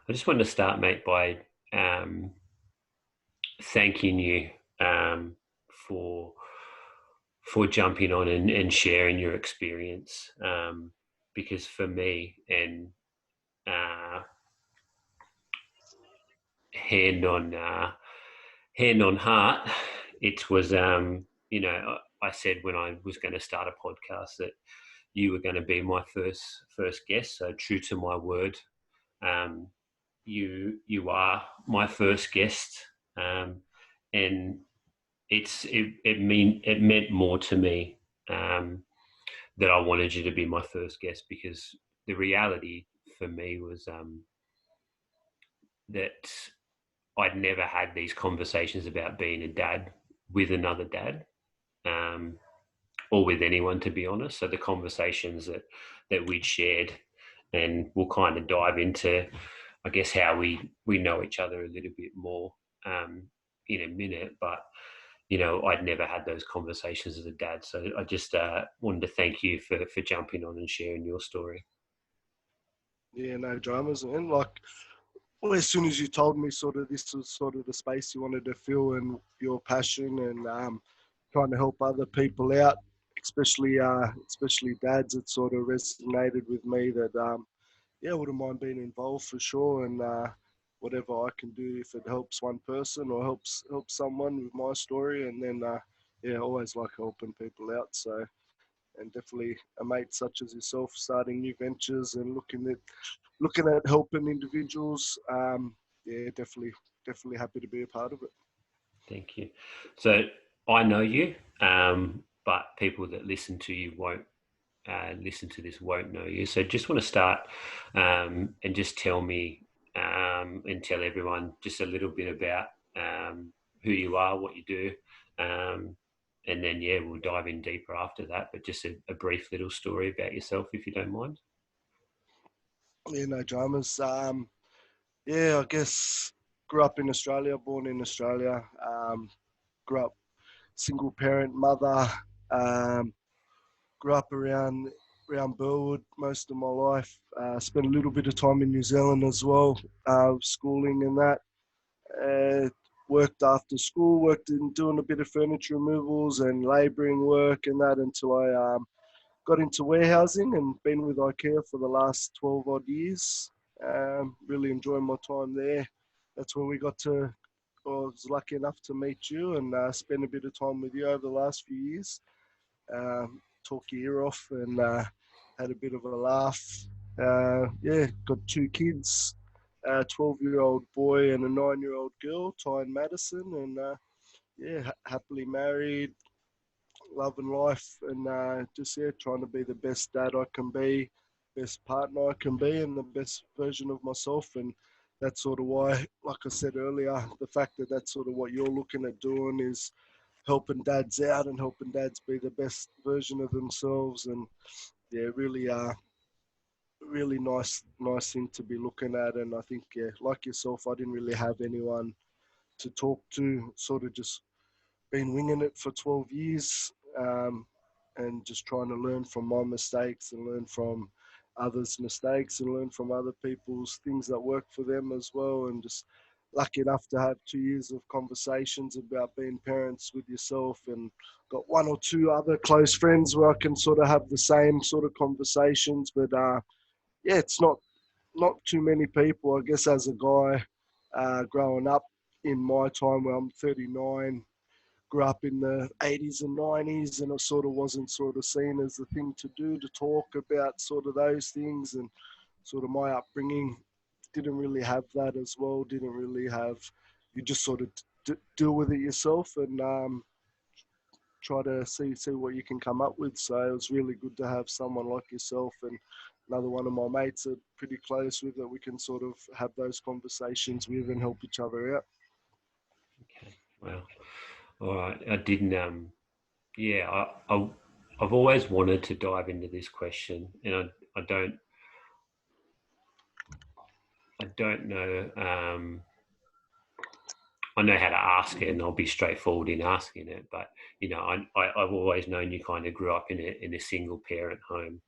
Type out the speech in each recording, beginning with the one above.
I just wanted to start, mate, by um, thanking you um, for jumping on and sharing your experience. Because for me, and uh, hand on hand on heart, it was I said when I was going to start a podcast that you were going to be my first guest. So true to my word, um, you are my first guest, and it meant more to me, that I wanted you to be my first guest, because the reality for me was that I'd never had these conversations about being a dad with another dad, um, or with anyone, to be honest. So the conversations that we'd shared, and we'll kind of dive into, I guess, how we know each other a little bit more in a minute. But I'd never had those conversations as a dad. So I just wanted to thank you for jumping on and sharing your story. Yeah, no dramas. And well, as soon as you told me sort of this was sort of the space you wanted to fill and your passion and trying to help other people out, especially dads, it sort of resonated with me that yeah, I wouldn't mind being involved for sure. And whatever I can do, if it helps one person or helps someone with my story, and then yeah, I always like helping people out. So, and definitely a mate such as yourself starting new ventures and looking at helping individuals. Yeah, definitely happy to be a part of it. Thank you. So I know you, but people that listen to you won't listen to this won't know you. So just want to start, and just tell me, and tell everyone just a little bit about who you are, what you do, um, and then yeah, we'll dive in deeper after that. But just a brief little story about yourself, if you don't mind. Yeah, no dramas. Yeah, I guess grew up in Australia, born in Australia. Grew up single parent mother. Um, Grew up around Burwood most of my life. Spent a little bit of time in New Zealand as well, schooling and that. Uh, Worked after school, worked in doing a bit of furniture removals and labouring work and that until I got into warehousing and been with IKEA for the last 12 odd years. Really enjoying my time there. That's where we got to, I was lucky enough to meet you and spend a bit of time with you over the last few years. Talk your ear off and had a bit of a laugh. Yeah, got two kids, a 12-year-old boy and a 9-year-old girl, Ty and Madison, and yeah, happily married, loving life, and just yeah, trying to be the best dad I can be, best partner I can be, and the best version of myself. And that's sort of why, like I said earlier, the fact that that's sort of what you're looking at doing is helping dads out and helping dads be the best version of themselves. And yeah, really nice thing to be looking at. And I think yeah, like yourself, I didn't really have anyone to talk to. Sort of just been winging it for 12 years, and just trying to learn from my mistakes and learn from others' mistakes and learn from other people's things that work for them as well. And just lucky enough to have 2 years of conversations about being parents with yourself, and got one or two other close friends where I can sort of have the same sort of conversations. But yeah, it's not too many people. I guess as a guy growing up in my time, where I'm 39, grew up in the 80s and 90s, and it sort of wasn't sort of seen as the thing to do, to talk about sort of those things. And sort of my upbringing didn't really have that as well. Didn't really have, you just sort of deal with it yourself and try to see what you can come up with. So it was really good to have someone like yourself and another one of my mates are pretty close with, that we can sort of have those conversations with and help each other out. Okay. Well, all right. I didn't. Yeah. I've always wanted to dive into this question, and I don't. I don't know. I know how to ask it, and I'll be straightforward in asking it. But I've always known you kind of grew up in a single parent home.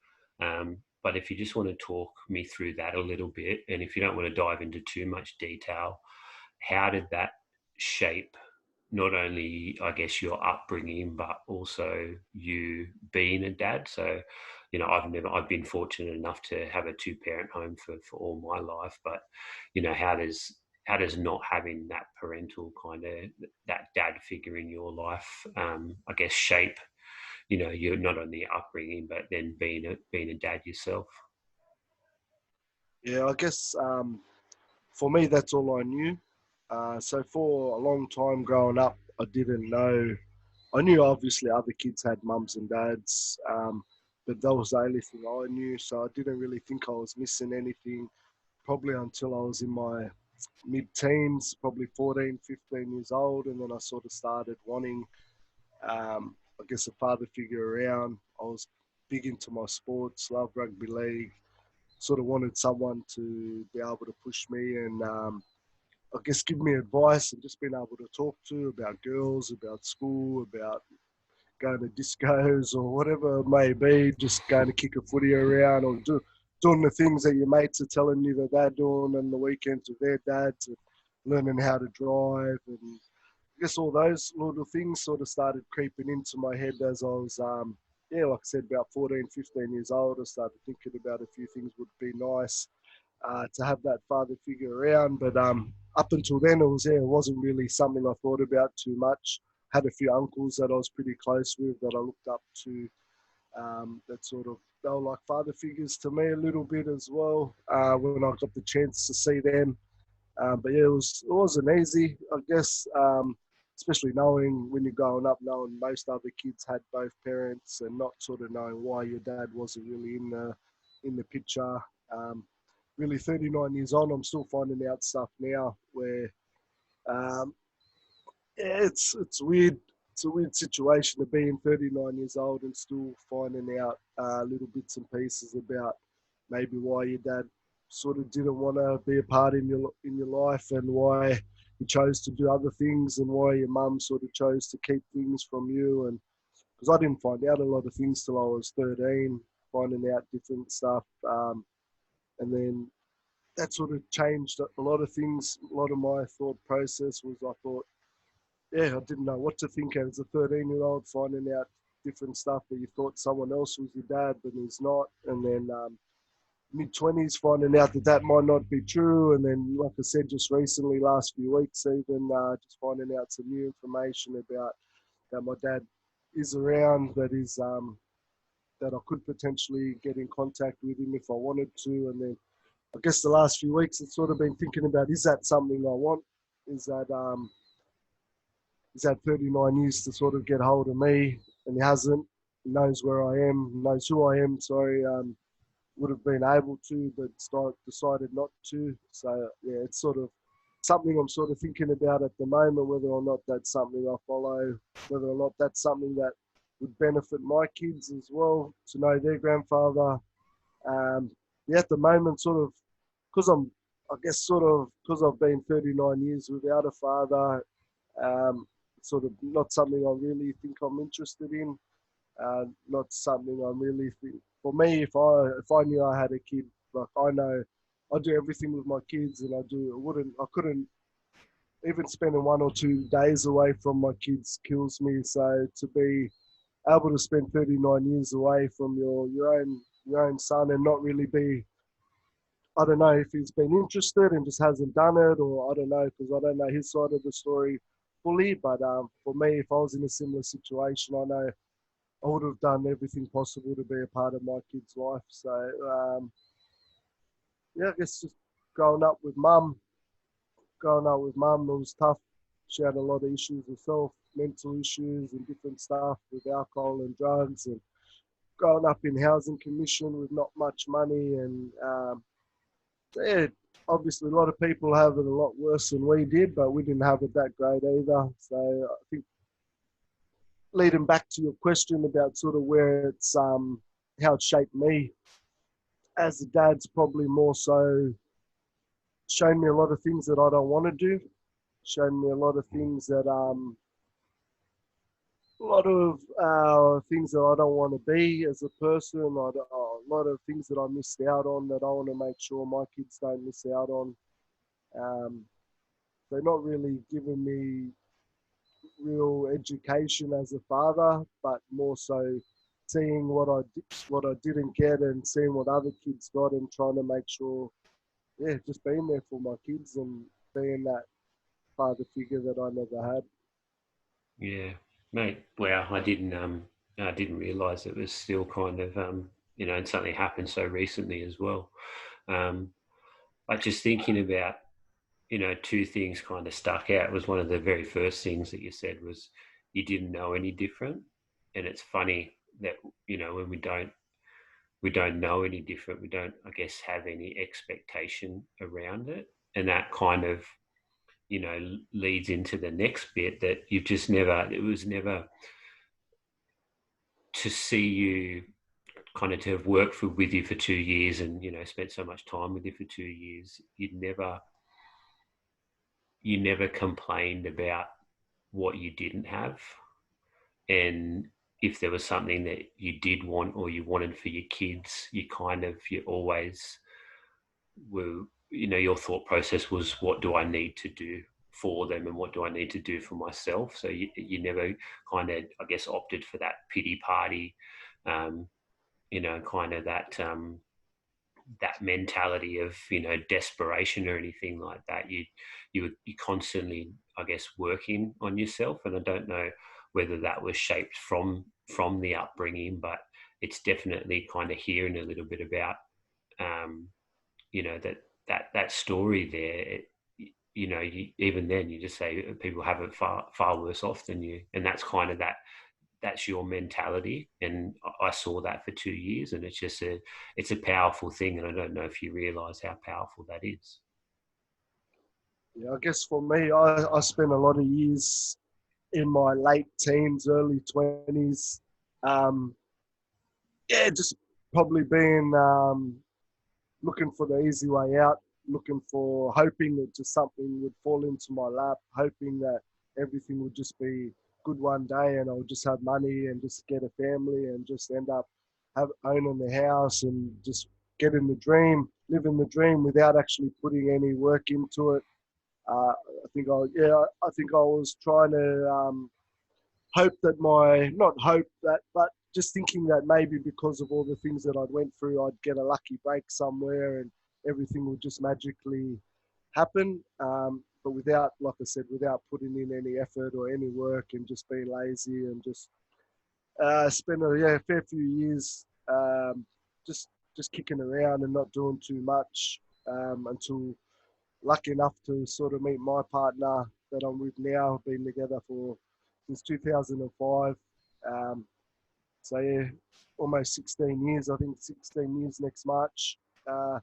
But if you just want to talk me through that a little bit, and if you don't want to dive into too much detail, how did that shape not only, I guess, your upbringing, but also you being a dad? So, I've been fortunate enough to have a two-parent home for all my life, but how does not having that parental kind of that dad figure in your life, I guess, shape, you're not only upbringing, but then being a dad yourself? Yeah, I guess for me, that's all I knew. So for a long time growing up, I didn't know. I knew obviously other kids had mums and dads, but that was the only thing I knew. So I didn't really think I was missing anything probably until I was in my mid-teens, probably 14, 15 years old. And then I sort of started wanting, I guess, a father figure around. I was big into my sports, love rugby league, sort of wanted someone to be able to push me and I guess give me advice and just being able to talk to about girls, about school, about going to discos or whatever it may be, just going to kick a footy around or doing the things that your mates are telling you that they're doing on the weekends with their dads and learning how to drive. And I guess all those little things sort of started creeping into my head as I was, like I said, about 14, 15 years old. I started thinking about a few things would be nice to have that father figure around. But up until then, it wasn't really something I thought about too much. Had a few uncles that I was pretty close with that I looked up to. That sort of they were like father figures to me a little bit as well. When I got the chance to see them, but yeah, it wasn't easy, I guess. Especially knowing when you're growing up, knowing most other kids had both parents, and not sort of knowing why your dad wasn't really in the picture. Um, Really, 39 years on, I'm still finding out stuff now where um, yeah, it's weird. It's a weird situation to be in 39 years old and still finding out little bits and pieces about maybe why your dad sort of didn't want to be a part in your life and why he chose to do other things and why your mum sort of chose to keep things from you. And because I didn't find out a lot of things till I was 13, finding out different stuff, and then that sort of changed a lot of things. A lot of my thought process was I thought, yeah, I didn't know what to think as a 13-year-old, finding out different stuff that you thought someone else was your dad, but he's not. And then mid-20s, finding out that that might not be true. And then, like I said, just recently, last few weeks even, just finding out some new information about that my dad is around, that I could potentially get in contact with him if I wanted to. And then I guess the last few weeks, it's sort of been thinking about, is that something I want? Is that he's had 39 years to sort of get hold of me, and he hasn't. He knows where I am, knows who I am. Sorry, would have been able to, but decided not to. So yeah, it's sort of something I'm sort of thinking about at the moment, whether or not that's something I follow, whether or not that's something that would benefit my kids as well to know their grandfather. Yeah, at the moment, sort of, because I guess, sort of, because I've been 39 years without a father, um, sort of not something I really think I'm interested in. Not something I'm really for me. If I knew I had a kid, like I know, I do everything with my kids, and I couldn't even spending 1 or 2 days away from my kids kills me. So to be able to spend 39 years away from your own son and not really be, I don't know if he's been interested and just hasn't done it, or I don't know, because I don't know his side of the story fully. But for me, if I was in a similar situation, I know I would have done everything possible to be a part of my kid's life. So yeah, I guess just growing up with mum, it was tough. She had a lot of issues herself, mental issues and different stuff with alcohol and drugs, and growing up in housing commission with not much money. And yeah, obviously a lot of people have it a lot worse than we did, but we didn't have it that great either. So I think leading back to your question about sort of where it's how it shaped me as a dad's probably more so shown me a lot of things that I don't want to do, shown me a lot of things that a lot of things that I don't want to be as a person. A lot of things that I missed out on that I want to make sure my kids don't miss out on. Um, they're not really giving me real education as a father, but more so seeing what I didn't get and seeing what other kids got and trying to make sure, yeah, just being there for my kids and being that father figure that I never had. Yeah, mate. Wow, I didn't realise it was still kind of and something happened so recently as well. Um, like just thinking about two things kind of stuck out. Was one of the very first things that you said was you didn't know any different, and it's funny that when we don't know any different, we don't, I guess, have any expectation around it, and that kind of leads into the next bit that you've just never. It was never to see you kind of to have worked with you for 2 years and spent so much time with you for 2 years. You never complained about what you didn't have, and if there was something that you did want or you wanted for your kids, you always were, your thought process was, what do I need to do for them and what do I need to do for myself? So you never kind of, I guess, opted for that pity party, um, kind of that mentality of desperation or anything like that. You constantly, I guess, working on yourself, and I don't know whether that was shaped from the upbringing, but it's definitely kind of hearing a little bit about um, that story there. Even then you just say people have it far worse off than you, and that's kind of that's your mentality. And I saw that for 2 years, and it's a powerful thing, and I don't know if you realize how powerful that is. Yeah, I guess for me, I spent a lot of years in my late teens, early 20s. Um, yeah, just probably being looking for the easy way out, looking for hoping that just something would fall into my lap, hoping that everything would just be good one day and I would just have money and just get a family and just end up owning the house and just getting the dream, living the dream without actually putting any work into it. I think I was trying to hope that not hope that, but just thinking that maybe because of all the things that I'd went through, I'd get a lucky break somewhere and everything would just magically happen. But without, like I said, without putting in any effort or any work and just being lazy and just spent a fair few years just just kicking around and not doing too much until lucky enough to sort of meet my partner that I'm with now. Been together for since 2005. Um, so yeah, almost 16 years. I think 16 years next March. Uh,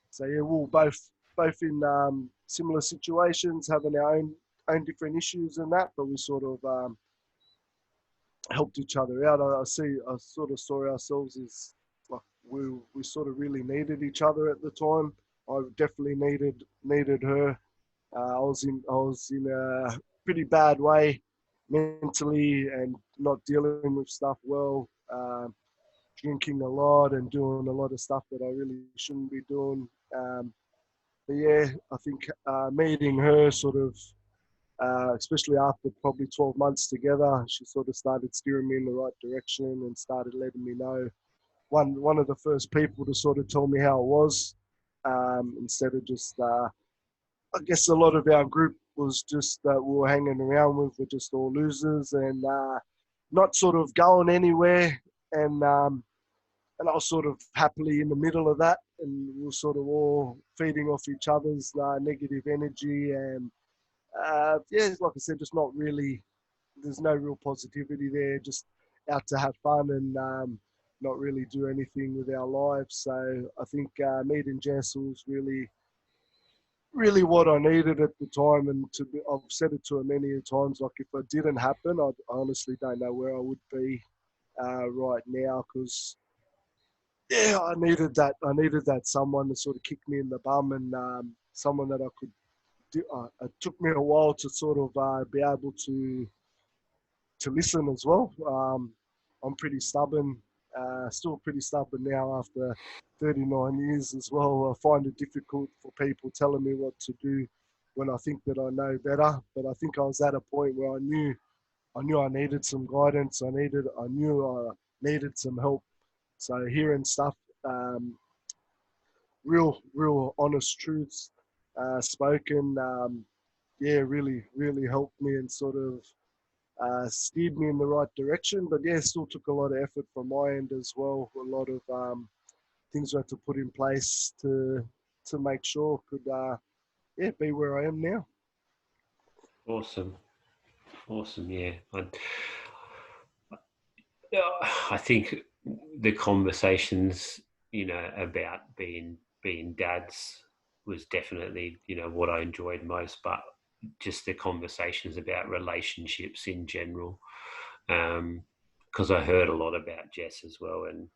so yeah, we're both in similar situations, having our own different issues and that, but we sort of helped each other out. I sort of saw ourselves as like we sort of really needed each other at the time. I definitely needed her. I was in a pretty bad way mentally and not dealing with stuff well. Drinking a lot and doing a lot of stuff that I really shouldn't be doing. But yeah, I think meeting her sort of, especially after probably 12 months together, she sort of started steering me in the right direction and started letting me know. One of the first people to sort of tell me how it was, instead of just I guess a lot of our group was just that we were hanging around with were just all losers and not sort of going anywhere. And I was sort of happily in the middle of that, and we were sort of all feeding off each other's negative energy. And yeah, like I said, just not really. There's no real positivity there. Just out to have fun and not really do anything with our lives. So I think meeting Jess was really what I needed at the time. And I've said it to her many times. Like if it didn't happen, I honestly don't know where I would be right now because yeah, I needed that. I needed that someone to sort of kick me in the bum and someone that I could do. It took me a while to sort of be able to to listen as well. I'm pretty stubborn, still pretty stubborn now after 39 years as well. I find it difficult for people telling me what to do when I think that I know better. But I think I was at a point where I knew I needed some guidance. I knew I needed some help. So hearing stuff, um, real honest truths spoken, yeah, really helped me and sort of steered me in the right direction. But yeah, still took a lot of effort from my end as well. A lot of things we had to put in place to make sure I could yeah, be where I am now. Awesome. Awesome. Yeah. I think the conversations, about being dads was definitely, what I enjoyed most, but just the conversations about relationships in general. Because I heard a lot about Jess as well, and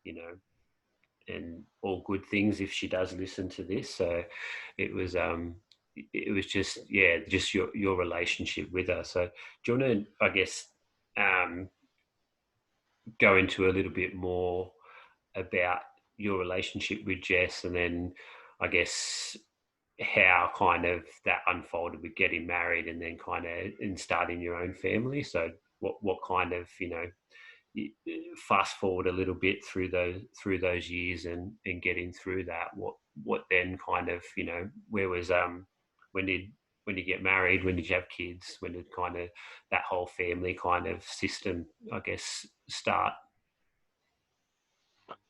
and all good things if she does listen to this. So it was just, yeah, just your relationship with her. So do you want to, I guess, um, go into a little bit more about your relationship with Jess, and then I guess how kind of that unfolded with getting married and then kind of in starting your own family. So what kind of, fast forward a little bit through those years and getting through that, what then kind of, where was when did when you get married, when did you have kids, when did kind of that whole family kind of system, I guess, start?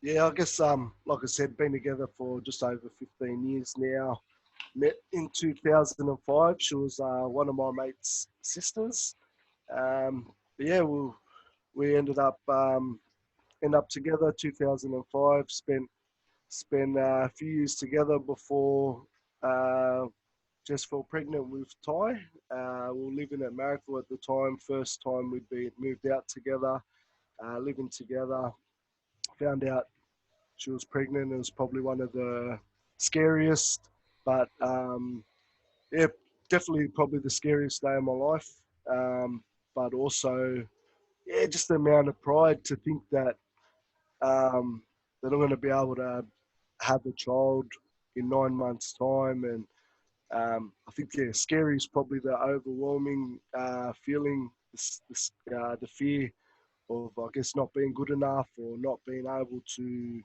Yeah, I guess like I said, been together for just over 15 years now. Met in 2005. She was one of my mate's sisters. But yeah, we ended up together 2005. Spent a few years together before just fell pregnant with Ty. We were living at Marrickville at the time. First time we'd been moved out together, living together. Found out she was pregnant. It was probably one of the scariest, but yeah, definitely probably the scariest day of my life. But also, yeah, just the amount of pride to think um, that I'm going to be able to have a child in 9 months' time. And I think, yeah, scary is probably the overwhelming feeling, the fear of, I guess, not being good enough or not being able to,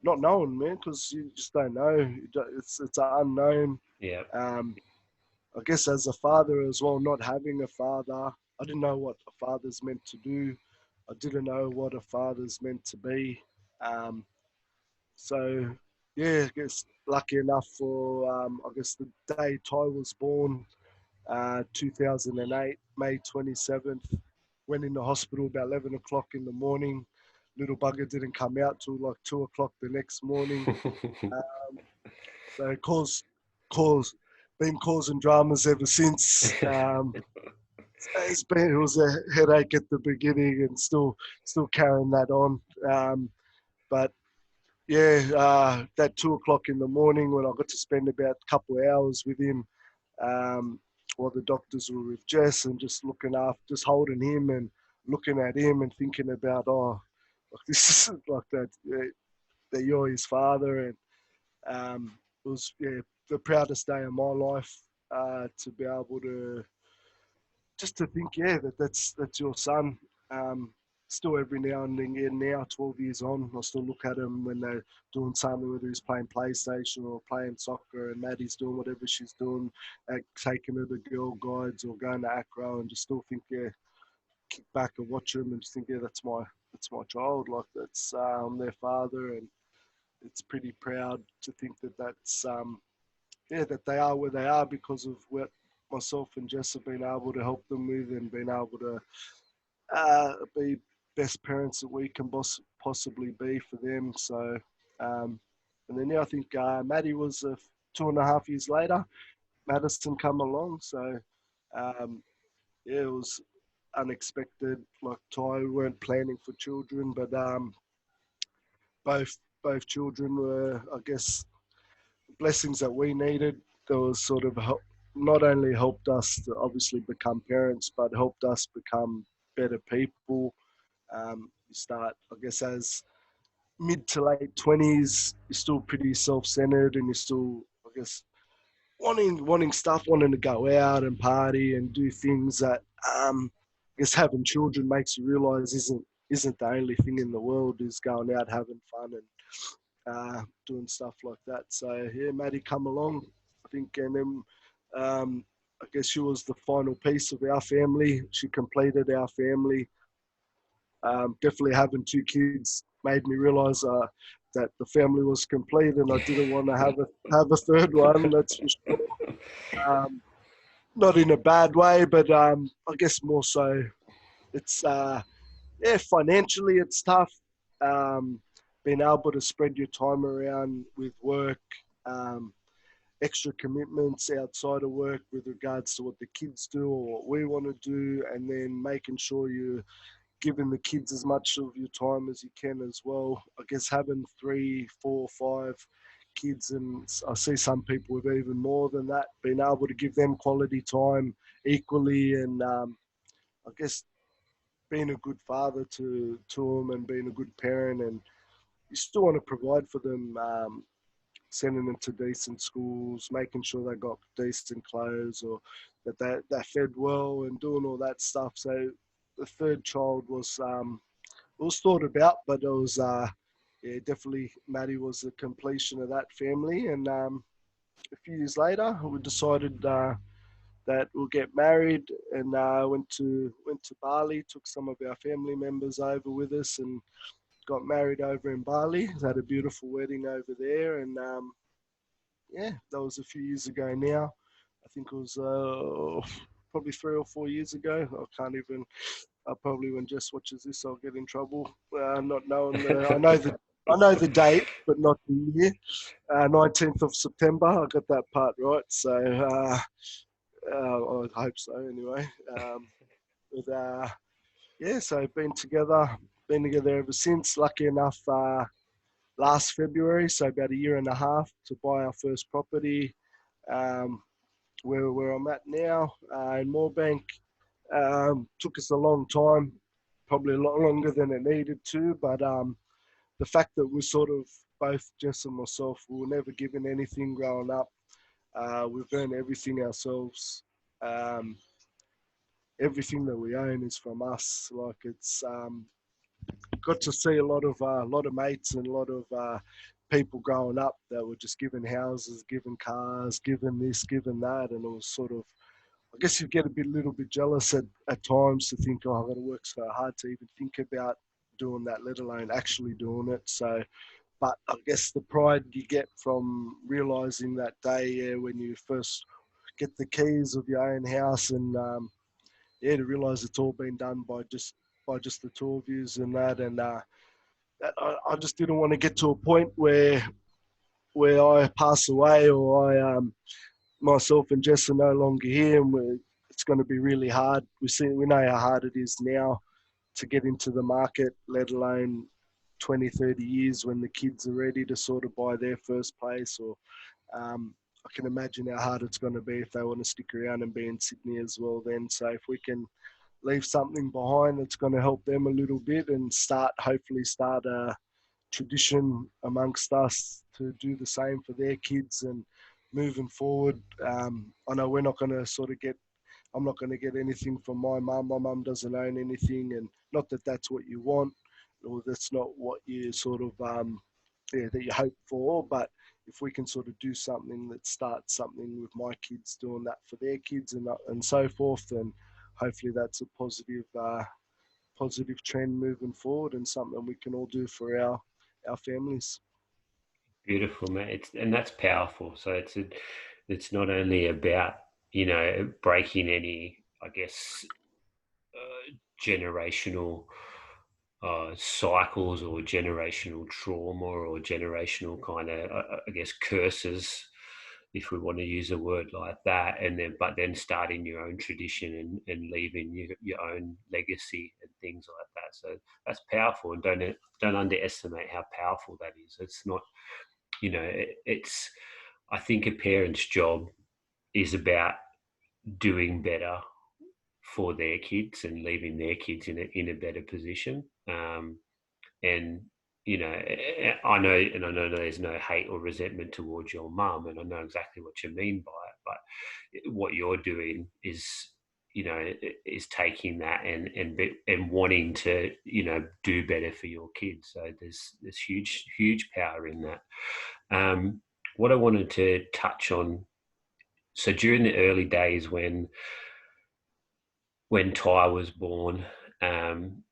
not knowing, man, because you just don't know. It's an unknown. Yeah. Um, I guess as a father as well, not having a father, I didn't know what a father's meant to do. I didn't know what a father's meant to be. Um, so, yeah, I guess lucky enough for, I guess the day Ty was born, 2008, May 27th, went in the hospital about 11 o'clock in the morning. Little bugger didn't come out till like 2 o'clock the next morning. So been causing dramas ever since. It was a headache at the beginning and still carrying that on. But yeah, that 2 o'clock in the morning when I got to spend about a couple of hours with him, um, while the doctors were with Jess and just looking after, just holding him and looking at him and thinking about, oh, like this is like that you're his father. And it was, yeah, the proudest day of my life, to be able to just to think, yeah, that's your son. Um, Still every now and again, now 12 years on, I still look at him when they're doing something, whether he's playing PlayStation or playing soccer, and Maddie's doing whatever she's doing, taking her to girl guides or going to acro, and just still think, yeah, kick back and watch him and just think, yeah, that's my child. Like that's I'm their father, and it's pretty proud to think that that's yeah, that they are where they are because of what myself and Jess have been able to help them with and been able to be best parents that we can possibly be for them. So, and then yeah, I think Maddie was 2.5 years later. Madison come along, so yeah, it was unexpected. Like Ty, we weren't planning for children, but both both children were, I guess, blessings that we needed. That was sort of not only helped us to obviously become parents, but helped us become better people. You start, I guess, as mid to late 20s, you're still pretty self-centered, and you're still, I guess, wanting stuff, wanting to go out and party and do things that, I guess, having children makes you realize isn't the only thing in the world, is going out having fun and doing stuff like that. So yeah, Maddie come along, I think, and then I guess she was the final piece of our family. She completed our family. Definitely having two kids made me realise that the family was complete, and I didn't want to have a third one. That's for sure. Um, Not in a bad way, but I guess more so it's yeah, financially it's tough. Um, Being able to spread your time around with work, um, extra commitments outside of work with regards to what the kids do or what we want to do, and then making sure you're giving the kids as much of your time as you can as well. I guess having 3, 4, 5 kids, and I see some people with even more than that, being able to give them quality time equally, and I guess being a good father to them and being a good parent, and you still want to provide for them, sending them to decent schools, making sure they got decent clothes, or that they're fed well and doing all that stuff. So the third child was thought about, but it was yeah, definitely Maddie was the completion of that family. And a few years later, we decided that we'll get married, and went to Bali. Took some of our family members over with us, and got married over in Bali. Had a beautiful wedding over there, and yeah, that was a few years ago now. I think it was probably 3 or 4 years ago. I can't even. I probably, when Jess watches this, I'll get in trouble. Not knowing the. I know the date, but not the year. 19th of September. I got that part right. So I hope so. Anyway, but yeah. So been together ever since. Lucky enough, last February, so about a year and a half, to buy our first property. Um, where I'm at now, in Moorebank. Took us a long time, probably a lot longer than it needed to, but the fact that we sort of, both Jess and myself, we were never given anything growing up. We've earned everything ourselves. Um, Everything that we own is from us. Like, it's got to see a lot of mates and a lot of people growing up that were just given houses, given cars, given this, given that, and it was sort of, I guess you get little bit jealous at times, to think, oh, I've got to work so hard to even think about doing that, let alone actually doing it. So, but I guess the pride you get from realizing that day, yeah, when you first get the keys of your own house, and yeah, to realize it's all been done by just the two of yous and that, and that I just didn't want to get to a point where I pass away, or myself and Jess are no longer here, and it's going to be really hard. We know how hard it is now to get into the market, let alone 20, 30 years when the kids are ready to sort of buy their first place. Or I can imagine how hard it's going to be if they want to stick around and be in Sydney as well then. So if we can leave something behind that's going to help them a little bit, and hopefully start a tradition amongst us to do the same for their kids, and moving forward, I know we're not going to sort of get. I'm not going to get anything from my mum. My mum doesn't own anything, and not that that's what you want, or that's not what you sort of yeah, that you hope for. But if we can sort of do something that starts something with my kids doing that for their kids, and so forth, then hopefully that's a positive trend moving forward, and something we can all do for our families. Beautiful, mate. And that's powerful. So it's not only about, breaking any, I guess, generational cycles, or generational trauma, or generational kind of, I guess, curses, if we want to use a word like that, but then starting your own tradition, and leaving your own legacy and things like that. So that's powerful, and don't underestimate how powerful that is. It's not, it's, I think a parent's job is about doing better for their kids and leaving their kids in a better position. And I know, and I know there's no hate or resentment towards your mum, and I know exactly what you mean by it. But what you're doing is, is taking that and wanting to, do better for your kids. So there's huge power in that. What I wanted to touch on. So during the early days when Ty was born, um,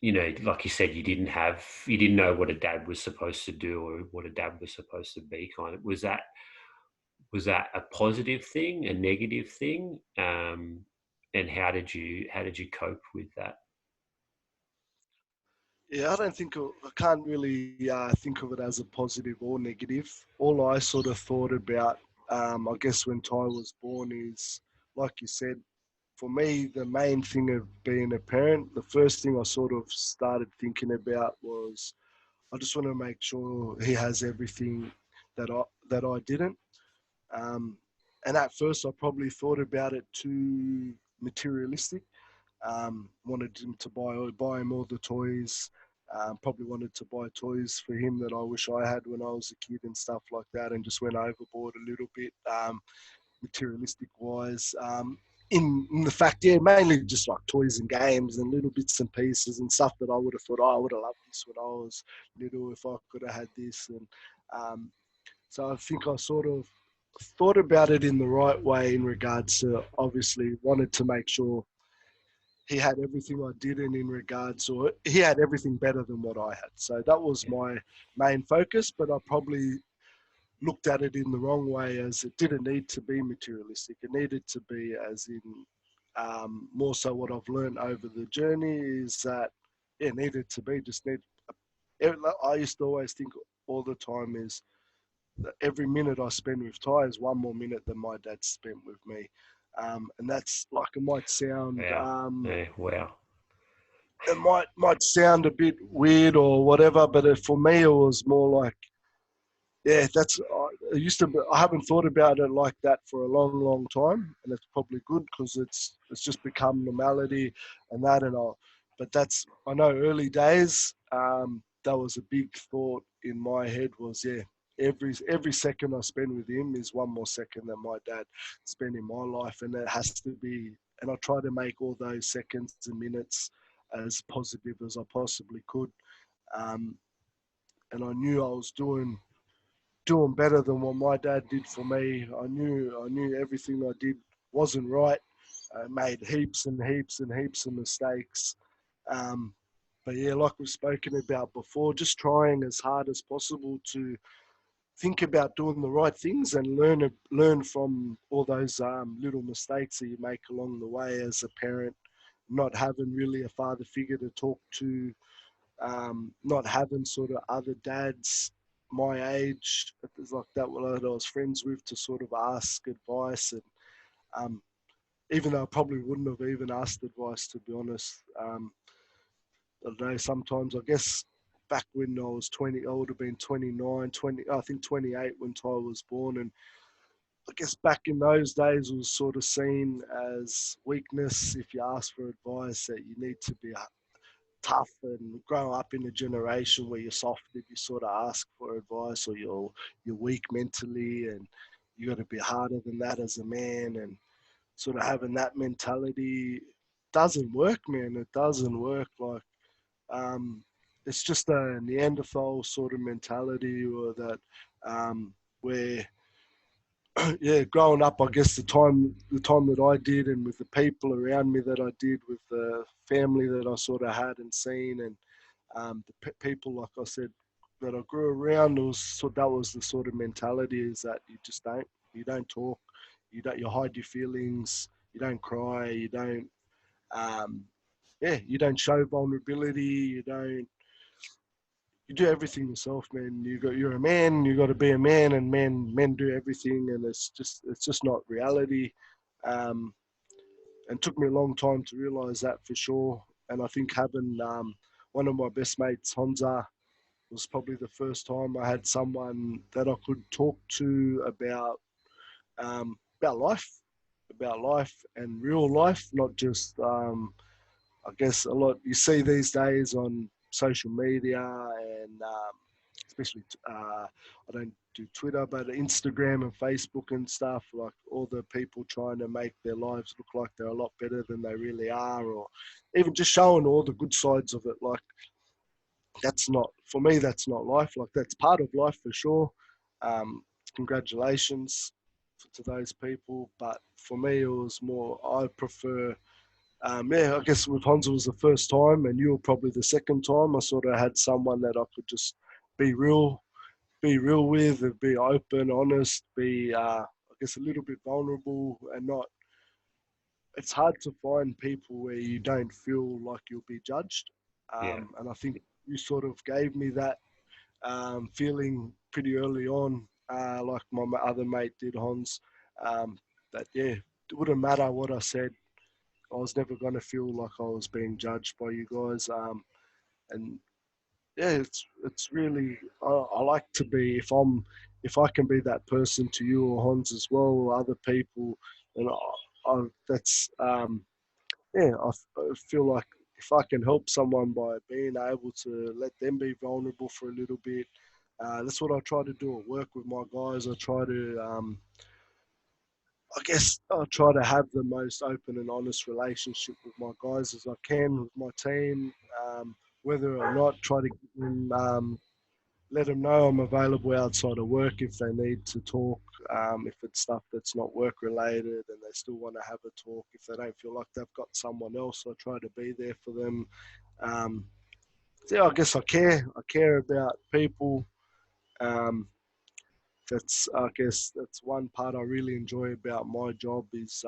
like you said, you didn't know what a dad was supposed to do or what a dad was supposed to be. Kind of was that a positive thing, a negative thing, and how did you cope with that? Yeah, I can't really think of it as a positive or negative. All I sort of thought about, I guess, when Ty was born is, like you said, for me, the main thing of being a parent, the first thing I sort of started thinking about was I just want to make sure he has everything that I didn't. Um, and at first, I probably thought about it too materialistic. Wanted him to buy him all the toys. Probably wanted to buy toys for him that I wish I had when I was a kid and stuff like that, and just went overboard a little bit, materialistic wise. In the fact, yeah, mainly just like toys and games and little bits and pieces and stuff that I would have thought, oh, I would have loved this when I was little if I could have had this. And um, so I think I sort of thought about it in the right way in regards to obviously wanted to make sure he had everything I didn't in regards, or he had everything better than what I had. So that was Yeah, my main focus, but I probably looked at it in the wrong way as it didn't need to be materialistic. It needed to be as in more so what I've learned over the journey is that it needed to be just need. I used to always think all the time is that every minute I spend with Ty is one more minute than my dad spent with me. And that's like it might sound wow, yeah, wow, it might sound a bit weird or whatever, but for me it was more like, yeah, that's I used to. I haven't thought about it like that for a long time, and it's probably good because it's just become normality and that and all. But that's I know early days. That was a big thought in my head. Was yeah, every second I spend with him is one more second than my dad spent in my life, and it has to be. And I try to make all those seconds and minutes as positive as I possibly could. Um, and I knew I was doing better than what my dad did for me. I knew everything I did wasn't right. I made heaps and heaps and heaps of mistakes. Um, but yeah, like we've spoken about before, just trying as hard as possible to think about doing the right things and learn from all those little mistakes that you make along the way as a parent. Not having really a father figure to talk to, not having sort of other dads my age, like that, that I was friends with, to sort of ask advice. And um, even though I probably wouldn't have even asked advice, to be honest, I don't know, sometimes I guess back when I was 20, I would have been 29, 20, I think 28 when Ty was born. And I guess back in those days, it was sort of seen as weakness if you ask for advice, that you need to be tough and grow up in a generation where you're soft if you sort of ask for advice, or you're weak mentally and you got to be harder than that as a man. And sort of having that mentality doesn't work, man. It doesn't work. Like um, it's just a Neanderthal sort of mentality, or that where yeah, growing up, I guess the time that I did, and with the people around me that I did, with the family that I sort of had and seen, and the people, like I said, that I grew around, that was the sort of mentality, is that you don't talk, you hide your feelings, you don't cry, um, you don't show vulnerability, you do everything yourself, man. You're a man. You got to be a man, and men do everything, and it's just not reality. Um, and it took me a long time to realize that for sure. And I think having one of my best mates, Honza, was probably the first time I had someone that I could talk to about life, about life and real life, not just I guess a lot you see these days on social media and especially I don't do Twitter, but Instagram and Facebook and stuff, like all the people trying to make their lives look like they're a lot better than they really are, or even just showing all the good sides of it. Like that's not, for me, that's not life. Like that's part of life for sure. Um, Congratulations to those people, but for me, it was more. I prefer yeah, I guess with Hans it was the first time, and you were probably the second time. I sort of had someone that I could just be real, be real with, and be open, honest, be I guess a little bit vulnerable, and not. It's hard to find people where you don't feel like you'll be judged, Yeah. and I think you sort of gave me that feeling pretty early on, like my other mate did, Hans. Um, that yeah, it wouldn't matter what I said. I was never going to feel like I was being judged by you guys. And yeah, it's really I like to be, if I can be that person to you or Hans as well or other people, and that's yeah, I feel like if I can help someone by being able to let them be vulnerable for a little bit, that's what I try to do at work with my guys. I try to I guess I try to have the most open and honest relationship with my guys as I can with my team. Whether or not, try to give them, let them know I'm available outside of work if they need to talk. If it's stuff that's not work related and they still want to have a talk, if they don't feel like they've got someone else, I try to be there for them. Um, so yeah, I guess I care. I care about people. Um, that's I guess that's one part I really enjoy about my job is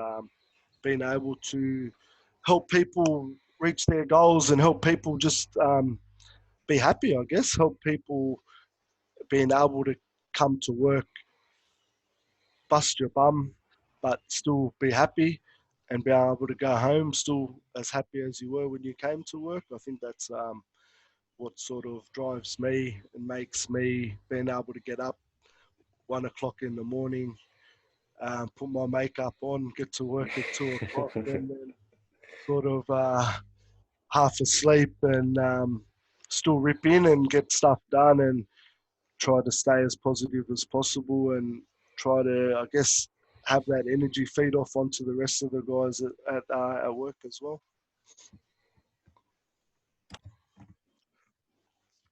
being able to help people reach their goals and help people just be happy. I guess help people being able to come to work, bust your bum, but still be happy, and be able to go home still as happy as you were when you came to work. I think that's what sort of drives me and makes me being able to get up 1 o'clock in the morning, put my makeup on, get to work at 2 o'clock, and then sort of half asleep and still rip in and get stuff done and try to stay as positive as possible and try to, I guess, have that energy feed off onto the rest of the guys at work as well.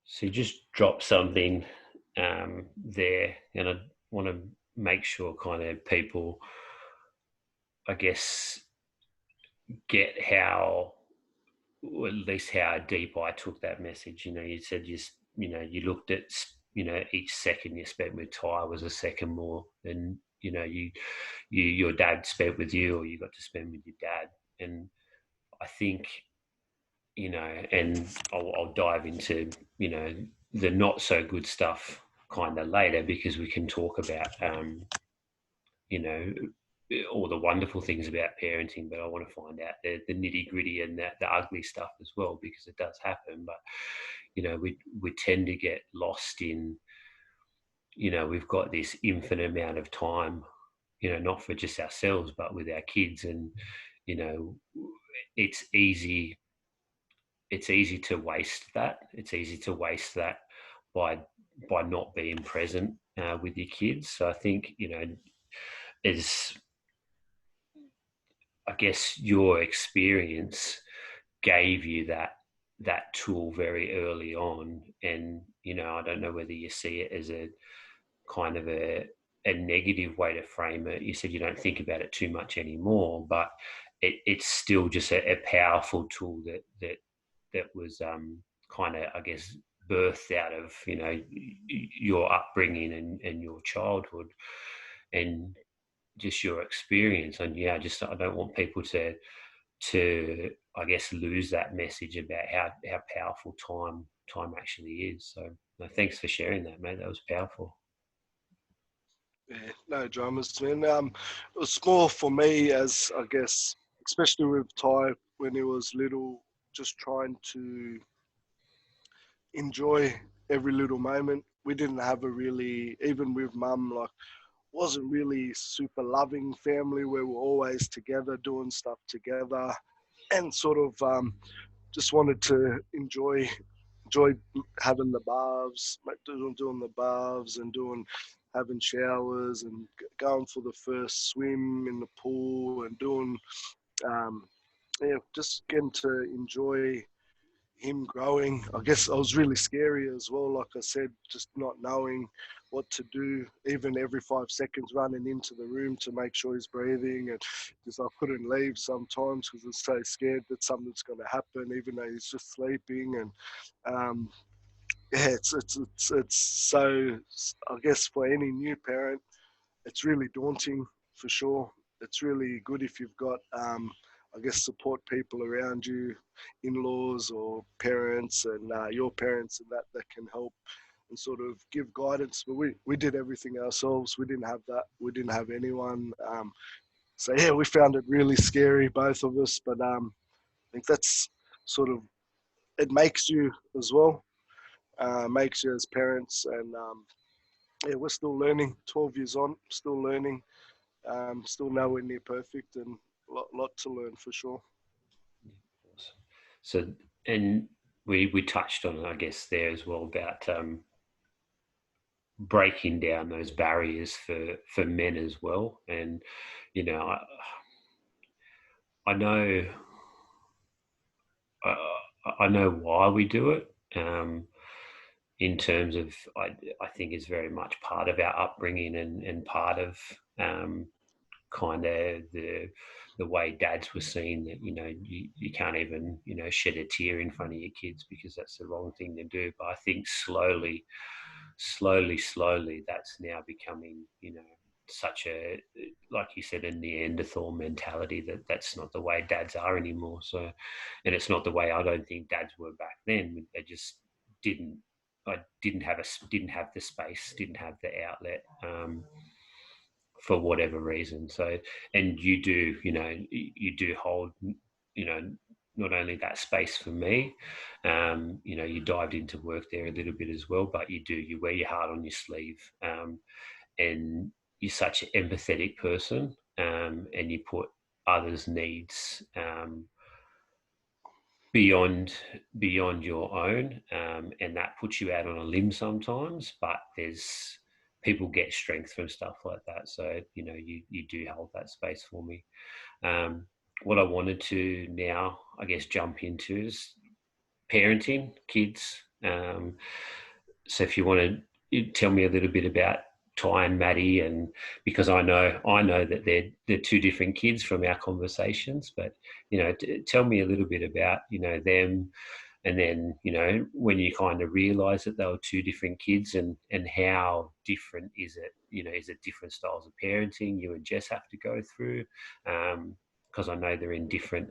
So you just drop something there, and I want to make sure kind of people, I guess, get how, or at least how deep I took that message. You know, you said you looked at each second you spent with Ty was a second more than your dad spent with you, or you got to spend with your dad. And I think and I'll dive into the not so good stuff kind of later, because we can talk about you know all the wonderful things about parenting, but I want to find out the nitty gritty and the ugly stuff as well, because it does happen. But we tend to get lost in, we've got this infinite amount of time, not for just ourselves but with our kids. And you know it's easy to waste that. It's easy to waste that by not being present with your kids. So I think, as I guess your experience gave you that tool very early on. And I don't know whether you see it as a kind of a negative way to frame it. You said you don't think about it too much anymore, but it's still just a powerful tool that was kind of, I guess, birthed out of your upbringing and your childhood and just your experience. And yeah, just I don't want people to I guess lose that message about how powerful time actually is. So no, thanks for sharing that, mate. That was powerful. Yeah, no dramas, man. It was more for me as, I guess, especially with Ty when he was little, just trying to enjoy every little moment. We didn't have a really, even with mum, like wasn't really super loving family where we're always together doing stuff together, and sort of just wanted to enjoy having the baths, doing the baths and doing having showers and going for the first swim in the pool and doing um, yeah, just getting to enjoy him growing. I guess I was really scary as well. Like I said, just not knowing what to do, even every 5 seconds running into the room to make sure he's breathing. And just I couldn't leave sometimes because I was so scared that something's going to happen, even though he's just sleeping. And um, yeah, it's so, I guess for any new parent, it's really daunting for sure. It's really good if you've got, I guess, support people around you, in-laws or parents and your parents and that can help and sort of give guidance. But we did everything ourselves. We didn't have that. We didn't have anyone. So yeah, we found it really scary, both of us. But I think that's sort of, it makes you as well, makes you as parents. And yeah, we're still learning. 12 years on, still learning. Still nowhere near perfect, and lot to learn for sure. Awesome. So, and we touched on, I guess, there as well about breaking down those barriers for men as well. And you know, I know I know why we do it. In terms of, I think is very much part of our upbringing and part of um, kind of the way dads were seen, that you can't even shed a tear in front of your kids because that's the wrong thing to do. But I think slowly that's now becoming such a, like you said, a Neanderthal mentality, that's not the way dads are anymore. So, and it's not the way I don't think dads were back then. They just didn't. I didn't have the space, didn't have the outlet. For whatever reason. So, and you do hold, not only that space for me, you dived into work there a little bit as well, but you wear your heart on your sleeve, and you're such an empathetic person, and you put others' needs beyond beyond your own, and that puts you out on a limb sometimes. But there's people get strength from stuff like that. So you do hold that space for me. What I wanted to now, I guess, jump into is parenting kids. So if you want to tell me a little bit about Ty and Maddie, and because I know that they're two different kids from our conversations, but tell me a little bit about them, and then when you kind of realize that they were two different kids, and how different is it, is it different styles of parenting you and Jess have to go through, because I know they're in different,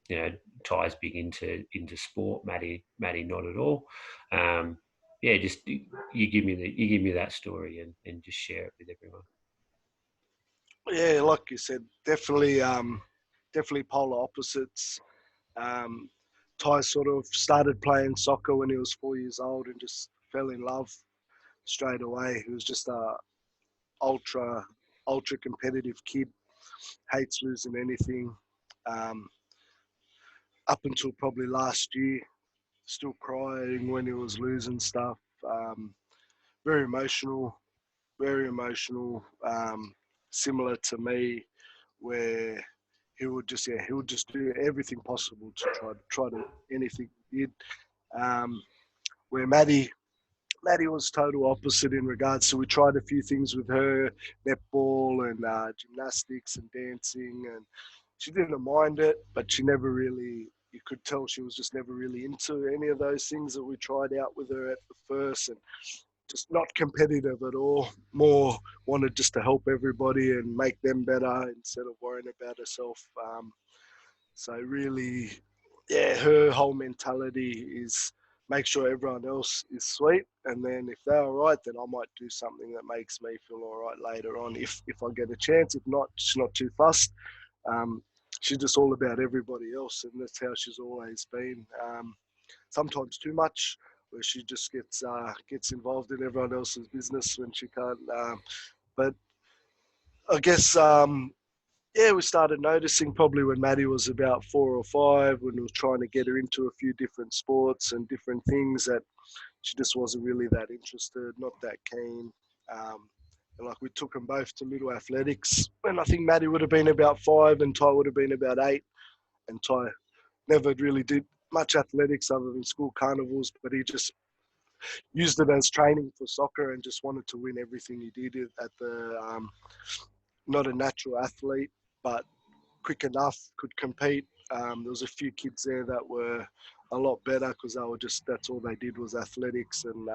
you know Ty's big into sport, Maddie not at all. Yeah, just you give me that story, and just share it with everyone. Yeah, like you said, definitely polar opposites. Um, Ty sort of started playing soccer when he was 4 years old and just fell in love straight away. He was just a ultra ultra competitive kid, hates losing anything. Um, Up until probably last year, still crying when he was losing stuff. Very emotional, very emotional. Similar to me, where he would just do everything possible to try to anything he did. Um, where Maddie was total opposite in regards to, we tried a few things with her, netball and gymnastics and dancing, and she didn't mind it, but she never really, you could tell she was just never really into any of those things that we tried out with her at the first, and just not competitive at all. More wanted just to help everybody and make them better instead of worrying about herself. So really, yeah, her whole mentality is make sure everyone else is sweet, and then if they're all right, then I might do something that makes me feel all right later on if I get a chance. If not, she's not too fussed. Um, she's just all about everybody else, and that's how she's always been. Sometimes too much, where she just gets involved in everyone else's business when she can't. But I guess we started noticing probably when Maddie was about 4 or 5, when we were trying to get her into a few different sports and different things, that she just wasn't really that interested, not that keen. Um, and like we took them both to little athletics, and I think Maddie would have been about 5 and Ty would have been about 8. And Ty never really did much athletics other than school carnivals, but he just used it as training for soccer and just wanted to win everything he did at the not a natural athlete, but quick enough, could compete. There was a few kids there that were a lot better because they were just, that's all they did was athletics, and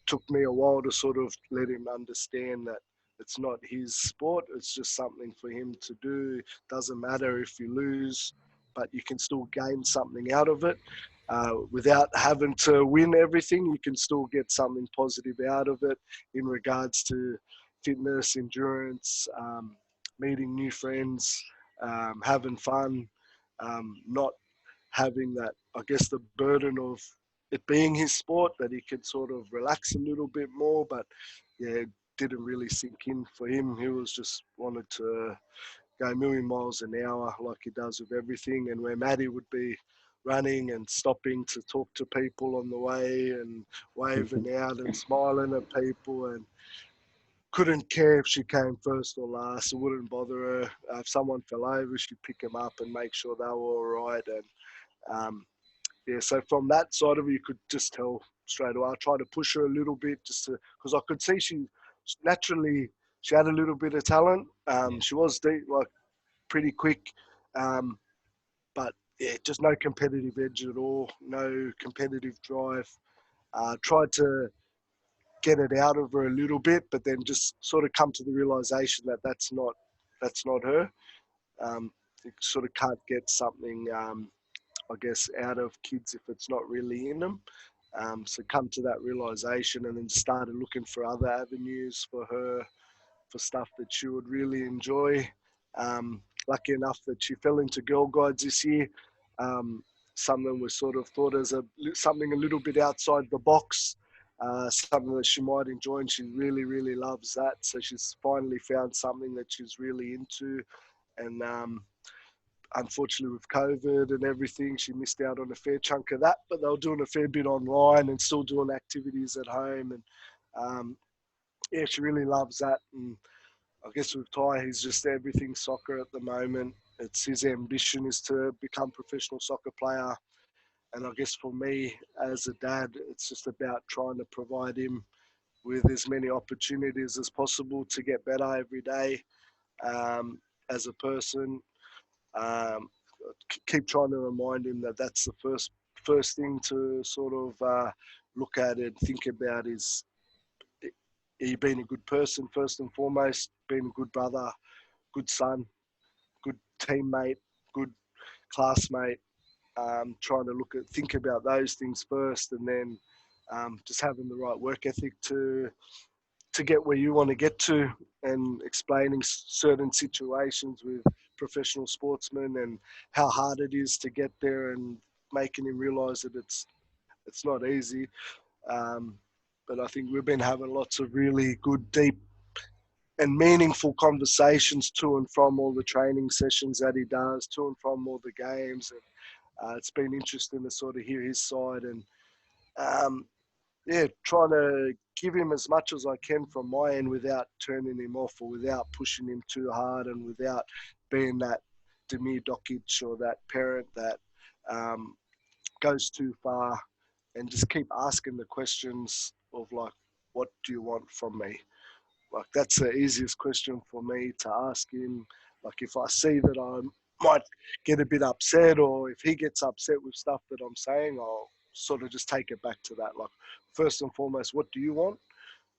took me a while to sort of let him understand that it's not his sport. It's just something for him to do. Doesn't matter if you lose, but you can still gain something out of it. Without having to win everything, you can still get something positive out of it in regards to fitness, endurance, meeting new friends, having fun, not having that, I guess, the burden of it being his sport, that he could sort of relax a little bit more. But yeah, it didn't really sink in for him. He was just wanted to go a million miles an hour like he does with everything. And where Maddie would be running and stopping to talk to people on the way and waving out and smiling at people, and couldn't care if she came first or last. It wouldn't bother her. If someone fell over, she'd pick them up and make sure they were all right. And so from that side of it, you could just tell straight away. I tried to push her a little bit just to, because I could see she naturally, she had a little bit of talent. Yeah. She was deep, like pretty quick, um, but yeah, just no competitive edge at all, no competitive drive. Tried to get it out of her a little bit, but then just sort of come to the realization that that's not her. You sort of can't get something, I guess, out of kids if it's not really in them. So come to that realization, and then started looking for other avenues for her, for stuff that she would really enjoy. Lucky enough that she fell into Girl Guides this year. Um, Something was sort of thought as something a little bit outside the box, something that she might enjoy, and she really, really loves that. So she's finally found something that she's really into, and unfortunately with COVID and everything, she missed out on a fair chunk of that. But they were doing a fair bit online and still doing activities at home, and um, she really loves that. And I guess with Ty, he's just everything soccer at the moment. It's his ambition is to become a professional soccer player. And I guess for me as a dad, it's just about trying to provide him with as many opportunities as possible to get better every day, as a person. Um, Keep trying to remind him that that's the first thing to sort of look at and think about is he being a good person first and foremost, being a good brother, good son, good teammate, good classmate. Trying to think about those things first, and then just having the right work ethic to get where you want to get to, and explaining certain situations with professional sportsmen and how hard it is to get there, and making him realise that it's not easy. Um, but I think we've been having lots of really good, deep and meaningful conversations to and from all the training sessions that he does, to and from all the games. And it's been interesting to sort of hear his side, and um, trying to give him as much as I can from my end without turning him off or without pushing him too hard, and without being that Demir Dokic or that parent that um, goes too far, and just keep asking the questions of like, what do you want from me? Like that's the easiest question for me to ask him. Like if I see that I might get a bit upset, or if he gets upset with stuff that I'm saying, I'll sort of just take it back to that. Like first and foremost, what do you want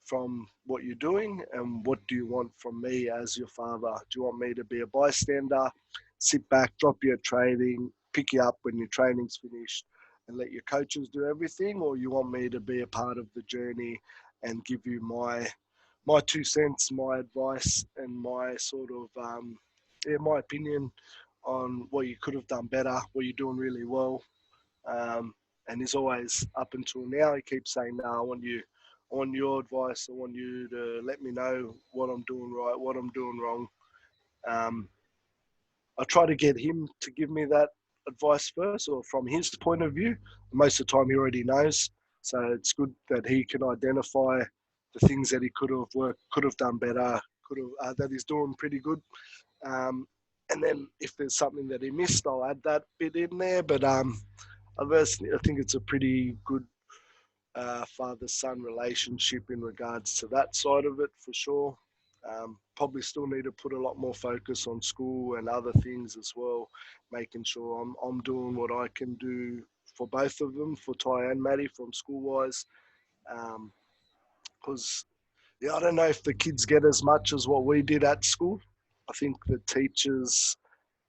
from what you're doing, and what do you want from me as your father? Do you want me to be a bystander, sit back, drop you at training, pick you up when your training's finished, and let your coaches do everything, or you want me to be a part of the journey and give you my 2 cents, my advice, and my sort of my opinion on what you could have done better, what you're doing really well. Um, and he's always, up until now, he keeps saying, "No, I want your advice. I want you to let me know what I'm doing right, what I'm doing wrong. Um, I try to get him to give me that advice first, or from his point of view. Most of the time, he already knows, so it's good that he can identify the things that he could have done better, could have that he's doing pretty good. Um, and then if there's something that he missed, I'll add that bit in there. But I think it's a pretty good father-son relationship in regards to that side of it for sure. Probably still need to put a lot more focus on school and other things as well, making sure I'm doing what I can do for both of them, for Ty and Maddie, from school wise. Because yeah, I don't know if the kids get as much as what we did at school. I think the teachers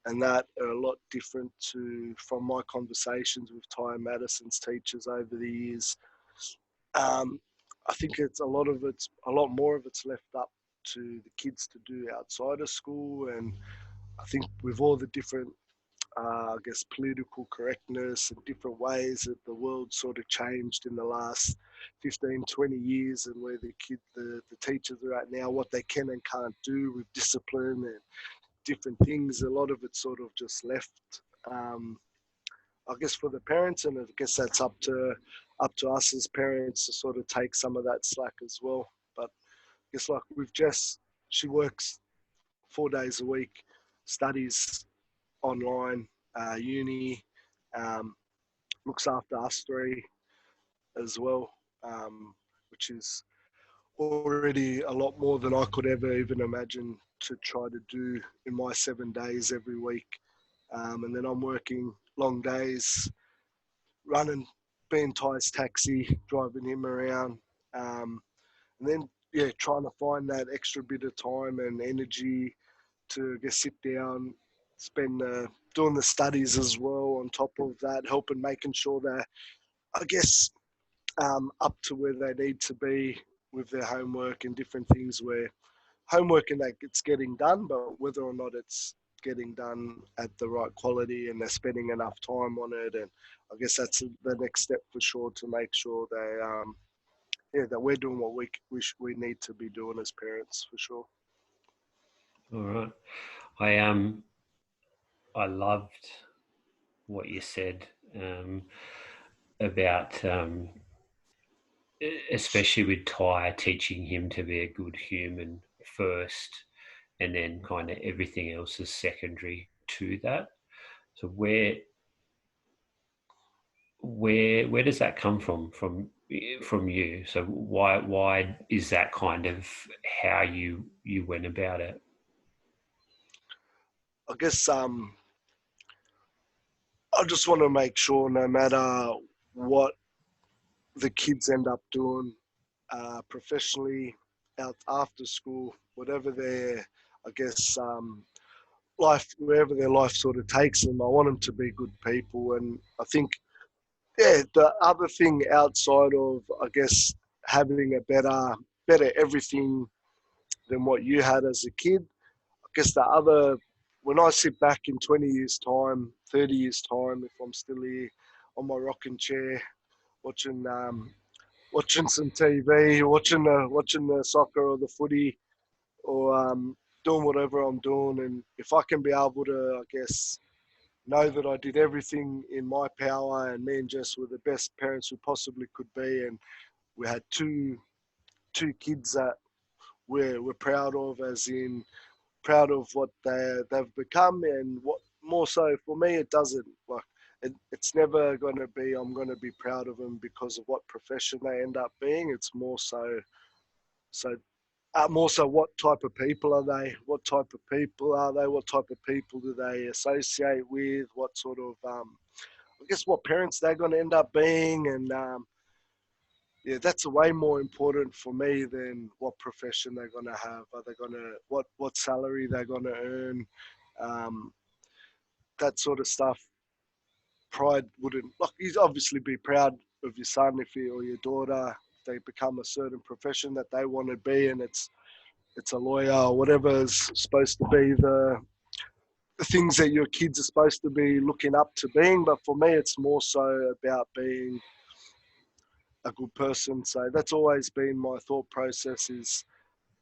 and that are a lot different to from my conversations with Ty and Madison's teachers over the years. Um, I think it's a lot more of it's left up to the kids to do outside of school, and I think with all the different, I guess, political correctness and different ways that the world sort of changed in the last 15, 20 years, and where the teachers are at now, what they can and can't do with discipline and different things, a lot of it's sort of just left. Um, I guess for the parents, and I guess that's up to us as parents to sort of take some of that slack as well. But I guess like with Jess, she works 4 days a week, studies online, uni, um, looks after us three as well, which is already a lot more than I could ever even imagine to try to do in my 7 days every week. And then I'm working long days, running, being Ty's taxi, driving him around, and then yeah, trying to find that extra bit of time and energy to just sit down, spend doing the studies as well. On top of that, helping making sure they're, I guess, up to where they need to be with their homework and different things. Where homework and that it's getting done, but whether or not it's getting done at the right quality and they're spending enough time on it. And I guess that's the next step for sure, to make sure that we're doing what we need to be doing as parents for sure. All right. I loved what you said about especially with Ty, teaching him to be a good human first, and then kind of everything else is secondary to that. So where does that come from you? So why is that kind of how you went about it? I guess I just want to make sure no matter what the kids end up doing professionally, out after school, whatever their, I guess, life, wherever their life sort of takes them, I want them to be good people. And I think, yeah, the other thing outside of, I guess, having a better everything than what you had as a kid, I guess when I sit back in 20 years' time, 30 years' time, if I'm still here on my rocking chair, watching watching some TV, watching the soccer or the footy, or doing whatever I'm doing, and if I can be able to, I guess, know that I did everything in my power, and me and Jess were the best parents we possibly could be, and we had two kids that we're proud of, as in proud of what they've become, and what more so for me, it doesn't like it's never going to be I'm going to be proud of them because of what profession they end up being. It's so more so what type of people are they? What type of people are they? What type of people do they associate with? What sort of I guess what parents they're going to end up being, and yeah, that's way more important for me than what profession they're going to have. Are they going to what salary they're going to earn? Um, that sort of stuff. Pride wouldn't like. You'd obviously be proud of your son if you or your daughter, if they become a certain profession that they want to be, and it's a lawyer or whatever is supposed to be the things that your kids are supposed to be looking up to being. But for me, it's more so about being a good person. So that's always been my thought process is,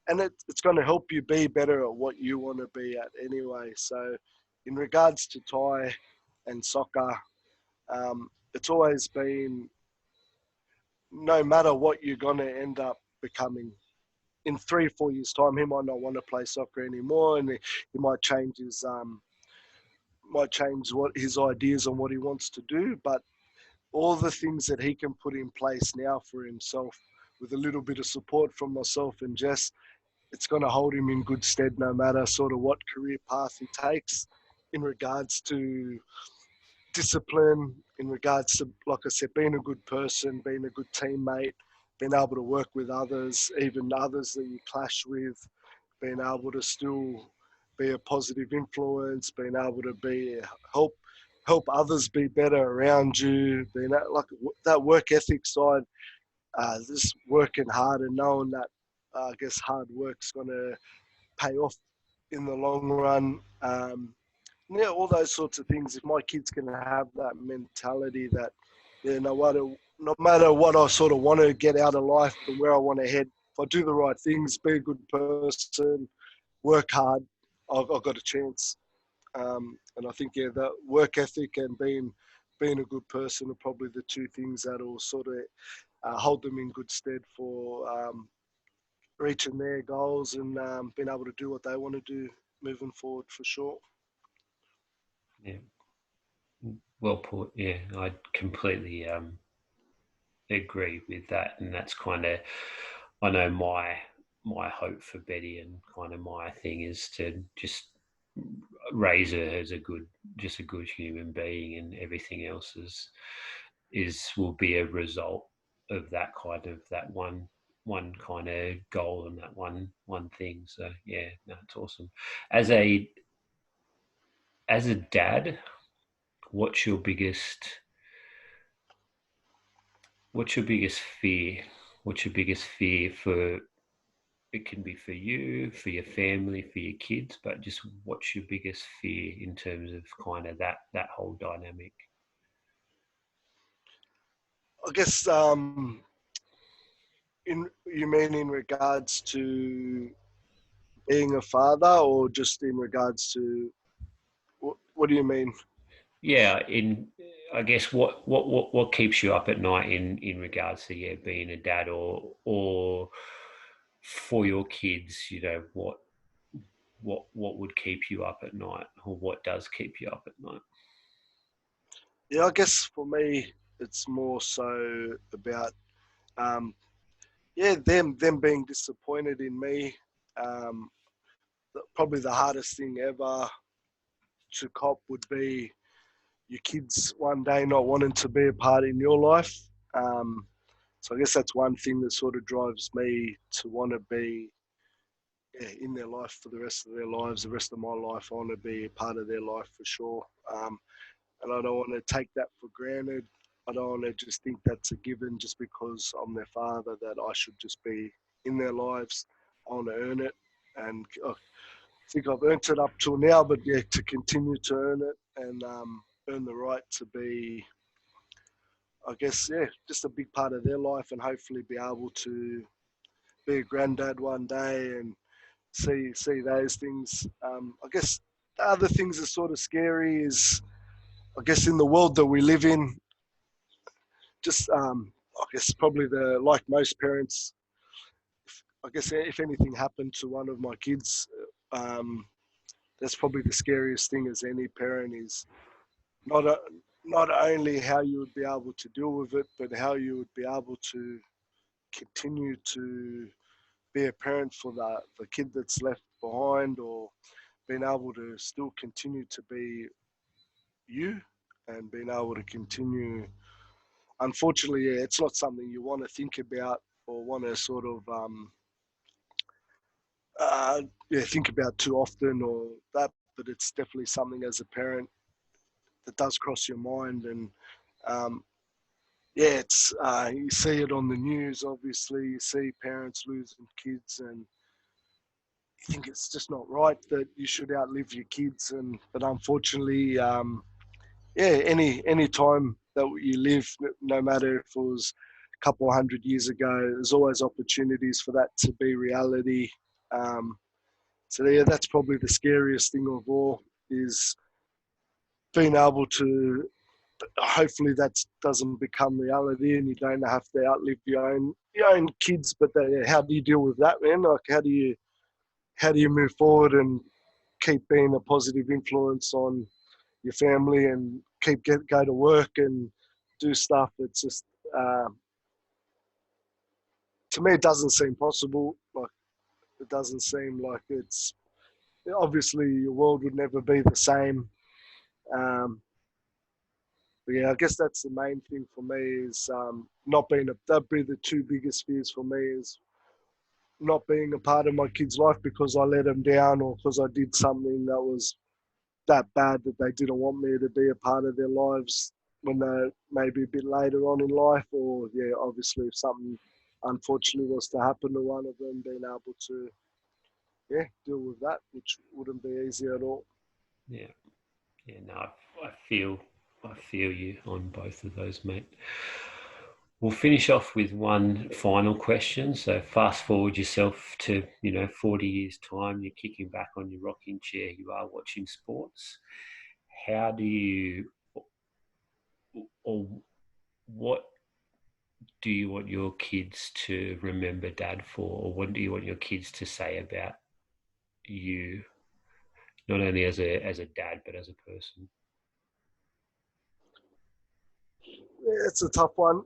and it's going to help you be better at what you want to be at anyway. So in regards to Thai and soccer, it's always been, no matter what you're going to end up becoming, in 3 4 years time, he might not want to play soccer anymore, and he might change what his ideas on what he wants to do. But all the things that he can put in place now for himself, with a little bit of support from myself and Jess, it's going to hold him in good stead no matter sort of what career path he takes, in regards to discipline, in regards to, like I said, being a good person, being a good teammate, being able to work with others, even others that you clash with, being able to still be a positive influence, being able to be help help others be better around you, being like that work ethic side, just working hard and knowing that I guess hard work's going to pay off in the long run. Yeah, all those sorts of things. If my kids can have that mentality that, yeah, no matter what I sort of want to get out of life and where I want to head, if I do the right things, be a good person, work hard, I've got a chance. And I think, yeah, that work ethic and being a good person are probably the two things that will sort of hold them in good stead for reaching their goals and being able to do what they want to do moving forward for sure. Yeah, well put. Yeah, I completely agree with that, and that's kind of, I know my hope for Betty, and kind of my thing is to just raise her as a good, just a good human being, and everything else is will be a result of that kind of, that one kind of goal and that one thing. So yeah, no, it's awesome. As a as a dad, what's your biggest what's your biggest fear? What's your biggest fear for, it can be for you, for your family, for your kids, but just what's your biggest fear in terms of kind of that whole dynamic? I guess in you mean in regards to being a father, or just in regards to what do you mean? Yeah, in, I guess what keeps you up at night in regards to, yeah, being a dad, or for your kids, what would keep you up at night, or what does keep you up at night? Yeah, I guess for me it's more so about um, yeah, them being disappointed in me. Um, Probably the hardest thing ever to cop would be your kids one day not wanting to be a part in your life. Um, so I guess that's one thing that sort of drives me to want to be, yeah, in their life for the rest of their lives, the rest of my life. I want to be a part of their life for sure. And I don't want to take that for granted. I don't want to just think that's a given just because I'm their father, that I should just be in their lives. I want to earn it. And I think I've earned it up till now, but yeah, to continue to earn it and earn the right to be, I guess, yeah, just a big part of their life, and hopefully be able to be a granddad one day and see those things. I guess the other things that sort of scary is, I guess, in the world that we live in, just I guess probably the, like most parents, I guess if anything happened to one of my kids, um, that's probably the scariest thing as any parent is not a, not only how you would be able to deal with it, but how you would be able to continue to be a parent for the kid that's left behind, or being able to still continue to be you and being able to continue. Unfortunately, yeah, it's not something you want to think about or want to sort of yeah, think about too often or that, but it's definitely something as a parent that does cross your mind. And um, yeah, it's you see it on the news. Obviously, you see parents losing kids, and you think it's just not right that you should outlive your kids. And but unfortunately, yeah, any time that you live, no matter if it was couple hundred years ago. There's always opportunities for that to be reality. Um, so yeah, that's probably the scariest thing of all, is being able to, hopefully that doesn't become reality and you don't have to outlive your own kids. But how do you deal with that, man? Like how do you move forward and keep being a positive influence on your family and go to work and do stuff? It's just uh, to me, it doesn't seem possible. Like, it doesn't seem like it's, obviously your world would never be the same. Um, but yeah, I guess that's the main thing for me, is not being that'd be the two biggest fears for me, is not being a part of my kid's life because I let them down, or because I did something that was that bad that they didn't want me to be a part of their lives when they're maybe a bit later on in life. Or yeah, obviously if something unfortunately was to happen to one of them, being able to deal with that, which wouldn't be easy at all. Yeah, yeah. No, I feel, I feel you on both of those, mate. We'll finish off with one final question. So fast forward yourself to 40 years time. You're kicking back on your rocking chair. You are watching sports. How do you, or what do you want your kids to remember Dad for, or what do you want your kids to say about you, not only as a dad but as a person? Yeah, it's a tough one.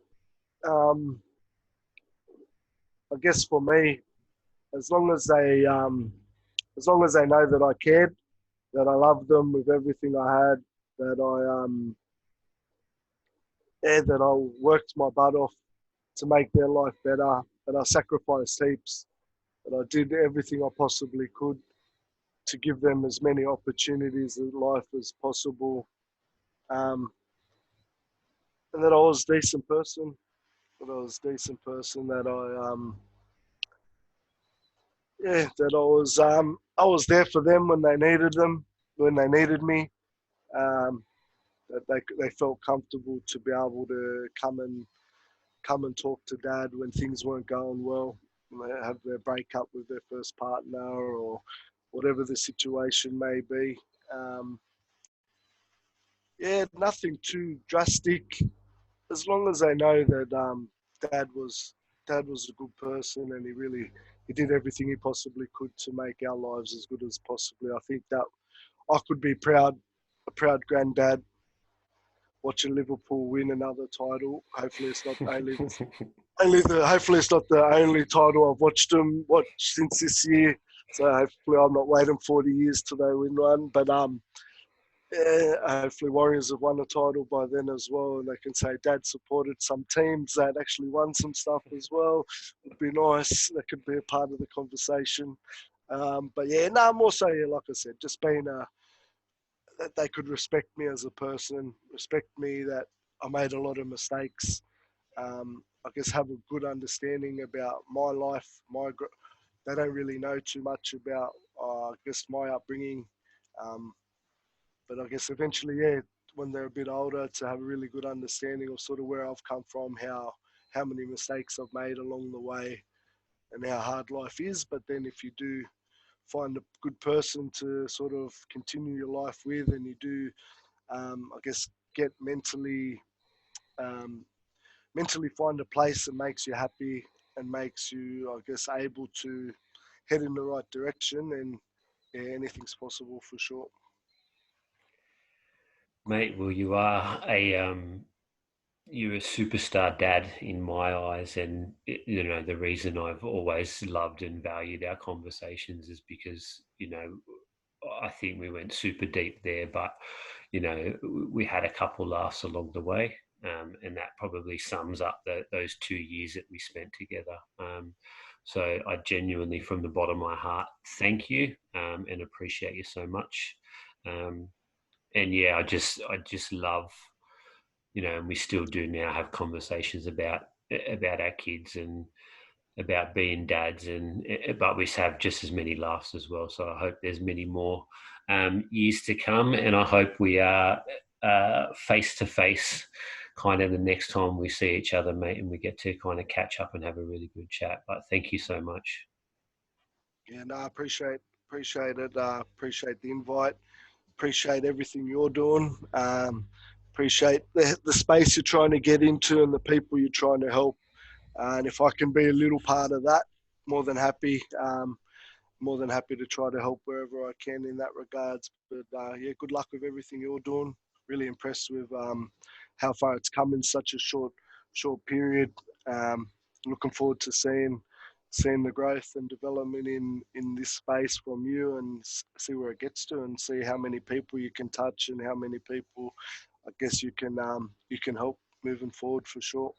Um, I guess for me, as long as they know that I cared, that I loved them with everything I had, that that I worked my butt off to make their life better, that I sacrificed heaps, that I did everything I possibly could to give them as many opportunities in life as possible, um, and that I was a decent person, that I was there for them when they needed me. Um, that they felt comfortable to be able to come and talk to Dad when things weren't going well, when they have their breakup with their first partner, or whatever the situation may be. Um, yeah, nothing too drastic. As long as they know that Dad was Dad was a good person, and he did everything he possibly could to make our lives as good as possibly. I think that I could be a proud granddad watching Liverpool win another title. Hopefully, it's not hopefully it's not the only title I've watched since this year. So hopefully I'm not waiting 40 years till they win one. But yeah, hopefully Warriors have won a title by then as well, and they can say Dad supported some teams that actually won some stuff as well. It'd be nice. That could be a part of the conversation. But yeah, no, more so, yeah, like I said, just being that they could respect me as a person, respect me that I made a lot of mistakes. I guess have a good understanding about my life. They don't really know too much about, I guess, my upbringing. Um, but I guess eventually, yeah, when they're a bit older, to have a really good understanding of sort of where I've come from, how many mistakes I've made along the way, and how hard life is. But then if you do find a good person to sort of continue your life with, and you do, I guess, get um, mentally find a place that makes you happy and makes you, I guess, able to head in the right direction, and yeah, anything's possible for sure. Mate, well, you're a superstar dad in my eyes, and the reason I've always loved and valued our conversations is because I think we went super deep there, but we had a couple laughs along the way, and that probably sums up those 2 years that we spent together. So I genuinely, from the bottom of my heart, thank you, and appreciate you so much. Um, and yeah, I just love, and we still do now have conversations about our kids and about being dads, and but we have just as many laughs as well. So I hope there's many more years to come, and I hope we are face to face kind of the next time we see each other, mate, and we get to kind of catch up and have a really good chat. But thank you so much. Yeah, no, I appreciate it. Appreciate the invite. Appreciate everything you're doing. Appreciate the space you're trying to get into and the people you're trying to help. And if I can be a little part of that, more than happy. More than happy to try to help wherever I can in that regards. But yeah, good luck with everything you're doing. Really impressed with how far it's come in such a short period. Um, Looking forward to seeing the growth and development in this space from you, and see where it gets to, and see how many people you can touch and how many people I guess you can help moving forward for sure.